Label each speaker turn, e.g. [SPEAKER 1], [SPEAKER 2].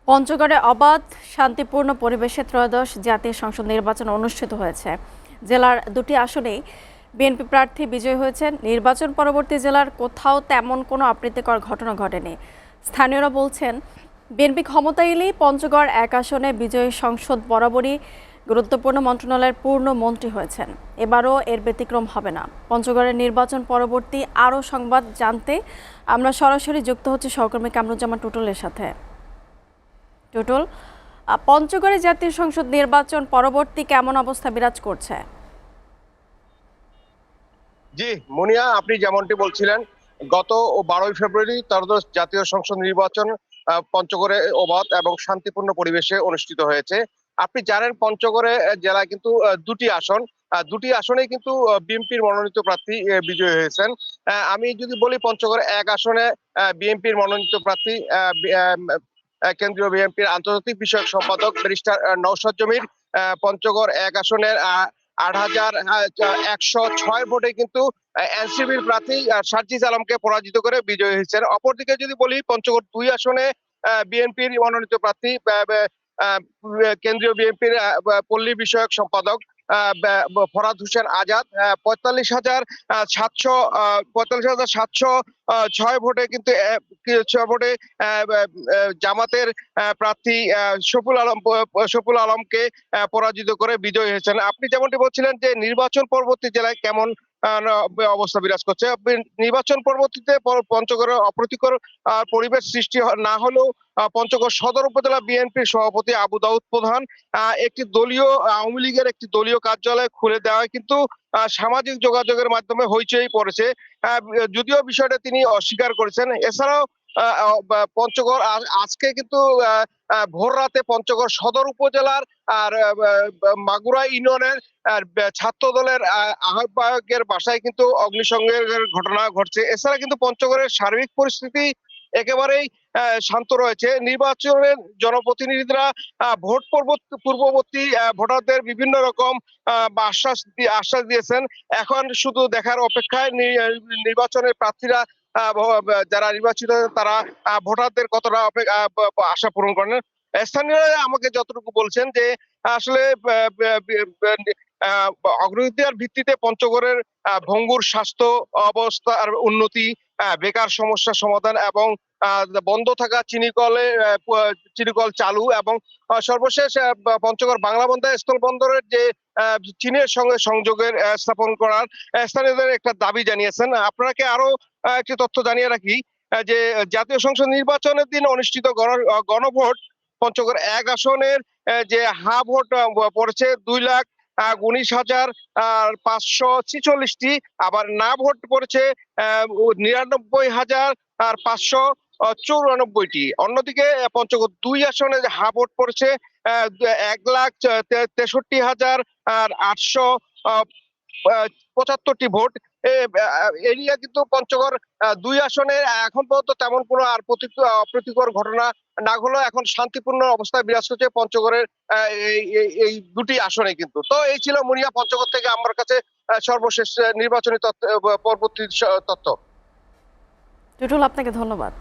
[SPEAKER 1] পঞ্চগড়ে অবাধ শান্তিপূর্ণ পরিবেশে ত্রয়োদশ জাতীয় সংসদ নির্বাচন অনুষ্ঠিত হয়েছে। জেলার দুটি আসনেই বিএনপি প্রার্থী বিজয়ী হয়েছেন। নির্বাচন পরবর্তী জেলার কোথাও তেমন কোনো আপত্তিকর ঘটনা ঘটেনি। স্থানীয়রা বলছেন, বিএনপি ক্ষমতায় এলেই পঞ্চগড় এক আসনে বিজয়ী সংসদ বরাবরই গুরুত্বপূর্ণ মন্ত্রণালয়ের পূর্ণ মন্ত্রী হয়েছেন। এবারও এর ব্যতিক্রম হবে না। পঞ্চগড়ের নির্বাচন পরবর্তী আরও সংবাদ জানতে আমরা সরাসরি যুক্ত হচ্ছি সহকর্মী কামরুজ্জামান টুটুলের সাথে। টুটুল, পঞ্চগড়ে জাতীয় সংসদ নির্বাচন পরবর্তী কেমন অবস্থা বিরাজ করছে?
[SPEAKER 2] জি মুনিয়া, আপনি যেমনটি বলছিলেন, গত 12ই ফেব্রুয়ারি ত্রয়োদশ জাতীয় সংসদ নির্বাচন পঞ্চগড়ে অবাধ এবং শান্তিপূর্ণ পরিবেশে অনুষ্ঠিত হয়েছে। আপনি জানেন, পঞ্চগড়ে জেলায় কিন্তু দুটি আসনে কিন্তু বিএনপির মনোনীত প্রার্থী বিজয়ী হয়েছেন। আমি যদি বলি, পঞ্চগড় এক আসনে বিএনপির মনোনীত প্রার্থী কেন্দ্রীয় বিএনপির আন্তর্জাতিক বিষয়ক সম্পাদক ব্যারিস্টার নওশাদ জমির পঞ্চগড় এক আসনের 8,106 ভোটে কিন্তু এনসিপির প্রার্থী সার্জিস আলমকে পরাজিত করে বিজয়ী হয়েছেন। অপরদিকে যদি বলি, পঞ্চগড় 2 আসনে বিএনপির মনোনীত প্রার্থী কেন্দ্রীয় বিএনপির পল্লী বিষয়ক সম্পাদক ফরাদ হোসেন আজাদ 45,706 ভোটে কিন্তু জামাতের প্রার্থী শফুল আলমকে পরাজিত করে বিজয়ী হয়েছেন। আপনি যেমনটি বলছিলেন যে নির্বাচন পরবর্তী জেলায় কেমন অবস্থা বিরাজ করছে। নির্বাচন পরবর্তীতে পঞ্চগড়ে অপ্রীতিকর পরিবেশ সৃষ্টি না হলেও পঞ্চগড় সদর উপজেলা বিএনপির সভাপতি আবু দাউদ প্রধান একটি দলীয় আওয়ামী লীগের একটি দলীয় কার্যালয় খুলে দেওয়ায় কিন্তু সামাজিক যোগাযোগের মাধ্যমে হইচই পড়েছে। যদিও বিষয়টা তিনি অস্বীকার করেছেন। এছাড়াও পঞ্চগড় আজকে কিন্তু ভোর রাতে পঞ্চগড় সদর উপজেলার আর মাগুরা ইউনিয়নের ছাত্র দলের আহ্বায়কের বাসায় কিন্তু অগ্নিসংযোগের ঘটনা ঘটছে। এছাড়া কিন্তু পঞ্চগড়ের সার্বিক পরিস্থিতি একেবারেই শান্ত রয়েছে। নির্বাচনের জনপ্রতিনিধিরা ভোট পূর্ববর্তী ভোটারদের বিভিন্ন রকম আশ্বাস দিয়েছেন। এখন শুধু দেখার অপেক্ষায় নির্বাচনের প্রার্থীরা যারা নির্বাচিত তারা ভোটারদের কতটা আশা পূরণ করেন। স্থানীয়রা আমাকে যতটুকু বলছেন যে আসলে অগ্রাধিকার ভিত্তিতে পঞ্চগড়ের ভঙ্গুর স্বাস্থ্য অবস্থার উন্নতি, বেকার সমস্যার সমাধান এবং বন্ধ থাকা চিনিকল চালু এবং সর্বশেষ পঞ্চগড় বাংলা স্থল বন্দরের যে চীনের সঙ্গে সংযোগের স্থাপন করার স্থানীয়দের একটা দাবি জানিয়েছেন। আপনাকে আরো একটি তথ্য জানিয়ে রাখি যে জাতীয় সংসদ নির্বাচনের দিন অনুষ্ঠিত গণভোট পঞ্চগড় এক আসনের যে হা ভোট পড়েছে 2,19,546টি, আবার না ভোট পড়েছে 99,594টি। অন্যদিকে পঞ্চগড় 2 আসনে যে হা ভোট পড়েছে 1,63,875টি ভোট। এরিয়া কিন্তু পঞ্চগড় 2 আসনে এখন পর্যন্ত তেমন কোনো আর অপ্রীতিকর ঘটনা না হলেও এখন শান্তিপূর্ণ অবস্থায় বিরাজ করছে পঞ্চগড়ের এই দুটি আসনে। কিন্তু তো এই ছিল মুনিয়া পঞ্চগড় থেকে আমার কাছে সর্বশেষ নির্বাচনী তথ্য পরবর্তী তথ্য।
[SPEAKER 1] টুটুল, আপনাকে ধন্যবাদ।